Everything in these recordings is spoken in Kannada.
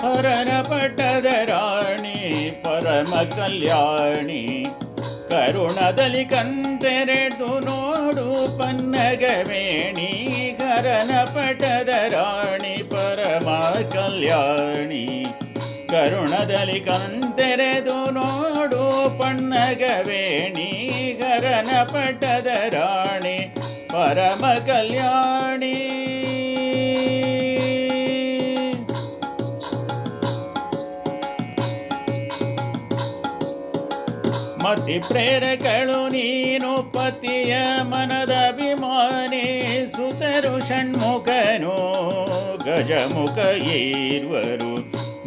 ಹರನ ಪಟ್ಟದ ರಾಣಿ ಪರಮ ಕಲ್ಯಾಣಿ ಕರುಣದಲ್ಲಿ ಕಂತೆರೆದು ನೋಡು ಪನ್ನಗವೇಣಿ ಹರನ ಪಟ್ಟದ ರಾಣಿ ಪರಮ ಕಲ್ಯಾಣಿ ಕರುಣದಲ್ಲಿ ಕಂತೆರೆದು ನೋಡು ಪನ್ನಗವೇಣಿ ಹರನ ಪಟ್ಟದ ರಾಣಿ ಪರಮ ಕಲ್ಯಾಣಿ ಮತಿ ಪ್ರೇರಕಳು ನೀನು ಪತಿಯ ಮನದ ಅಭಿಮಾನಿ ಸುತರು ಷಣ್ಮುಖನು ಗಜಮುಖ ಈರ್ವರು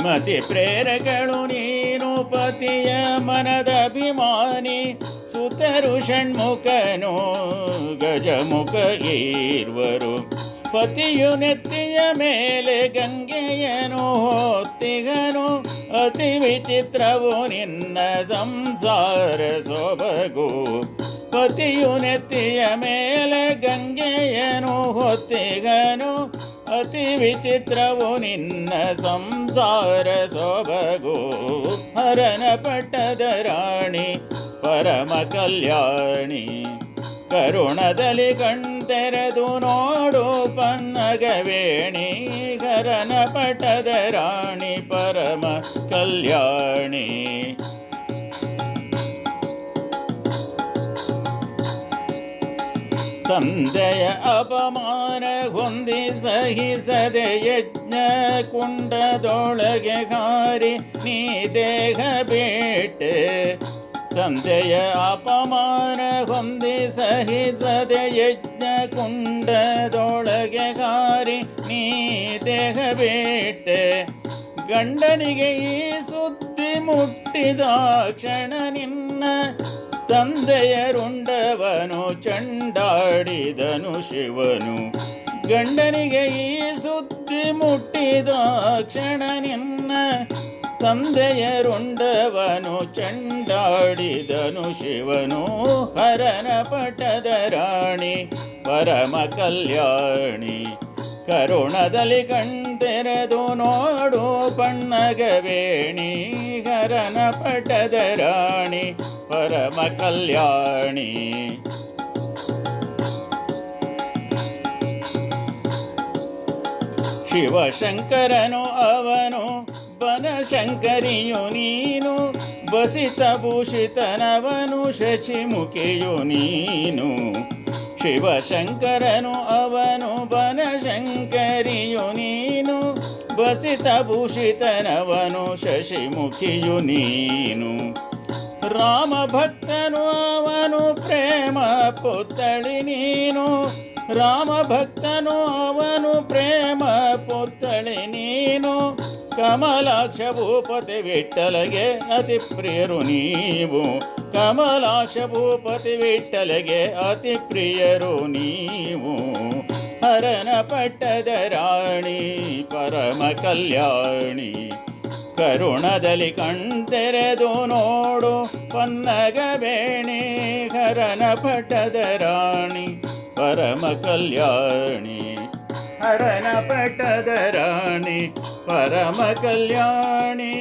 ಮತಿ ಪ್ರೇರಕಳು ನೀನು ಪತಿಯ ಮನದ ಅಭಿಮಾನಿ ಸುತರು ಷಣ್ಮುಖನು ಗಜಮುಖ ಈರ್ವರು ಪತಿಯು ನೆತ್ತಿಯ ಮೇಲೆ ಗಂಗೆಯನು ಹೊತ್ತಿಗನು ಅತಿ ವಿಚಿತ್ರವು ನಿನ್ನ ಸಂಸಾರ ಸೊಬಗು ಪತಿಯು ನೆತ್ತಿಯ ಮೇಲೆ ಗಂಗೆಯನು ಹೊತ್ತಿಗನು ಅತಿ ವಿಚಿತ್ರವು ನಿನ್ನ ಸಂಸಾರ ಸೊಬಗು ಹರನ ಪಟ್ಟದ ರಾಣಿ ಪರಮ ಕಲ್ಯಾಣಿ ಕರುಣದಲ್ಲಿ ಕಣ್ತೆರೆದು ನೋಡು ಪನ್ನಗವೇಣಿ ಹರನ ಪಟ್ಟದ ರಾಣಿ ಪರಮ ಕಲ್ಯಾಣಿ ತಂದೆಯ ಅಪಮಾನ ಹೊಂದಿ ಸಹಿಸದೆ ಯಜ್ಞ ಕುಂಡದೊಳಗೆ ಹಾರಿ ನೀ ದೇಹ ಬಿಟ್ಟೆ ತಂದೆಯ ಅಪಮಾನ ಹೊಂದಿ ಸಹಿಸದೆ ಯಜ್ಞ ಕುಂಡದೊಳಗೆ ಹಾರಿ ನೀ ದೇಹ ಬಿಟ್ಟೆ ಗಂಡನಿಗೆ ಈ ಸುದ್ದಿ ಮುಟ್ಟಿದ ಕ್ಷಣ ನಿನ್ನ ತಂದೆಯ ರುಂಡವನು ಚಂಡಾಡಿದನು ಶಿವನು ಗಂಡನಿಗೆ ಈ ಸುದ್ದಿ ಮುಟ್ಟಿದ ಕ್ಷಣ ನಿನ್ನ ತಂದೆಯ ರುಂಡವನು ಚಂಡಾಡಿದನು ಶಿವನು ಹರನ ಪಟ್ಟದ ರಾಣಿ ಪರಮ ಕಲ್ಯಾಣಿ ಕರುಣದಲ್ಲಿ ಕಣ್ತೆರೆದು ನೋಡು ಪನ್ನಗವೇಣಿ ಹರನ ಪಟ್ಟದ ರಾಣಿ ಪರಮ ಕಲ್ಯಾಣಿ ಶಿವಶಂಕರನು ಅವನು ಬನಶಂಕರಿಯು ನೀನು ಬಸಿತ ಭೂಷಿತನವನು ಶಶಿಮುಖಿಯು ನೀನು ಶಿವಶಂಕರನು ಅವನು ಬನಶಂಕರಿಯು ನೀನು ಬಸಿತ ಭೂಷಿತನವನು ಶಶಿಮುಖಿಯು ನೀನು ರಾಮ ಭಕ್ತನು ಅವನು ಪ್ರೇಮ ಪುತ್ತಳಿ ನೀನು ರಾಮ ಭಕ್ತನು ಅವನು ಪ್ರೇಮ ಪುತ್ತಳಿ ನೀನು ಕಮಲಾಕ್ಷ ಭೂಪತಿ ವಿಠ್ಠಲಗೆ ಅತಿ ಪ್ರಿಯರು ನೀವು ಕಮಲಾಕ್ಷ ಭೂಪತಿ ವಿಠ್ಠಲಗೆ ಅತಿ ಪ್ರಿಯರು ನೀವು ಹರನ ಪಟ್ಟದ ರಾಣಿ ಪರಮ ಕಲ್ಯಾಣಿ ಕರುಣದಲ್ಲಿ ಕಣ್ತೆರೆದು ನೋಡು ಪನ್ನಗವೇಣಿ ಹರನ ಪಟ್ಟದ ರಾಣಿ ಪರಮ ಕಲ್ಯಾಣಿ ಹರನ ಪಟ್ಟದ ರಾಣಿ ಪರಮ ಕಲ್ಯಾಣಿ.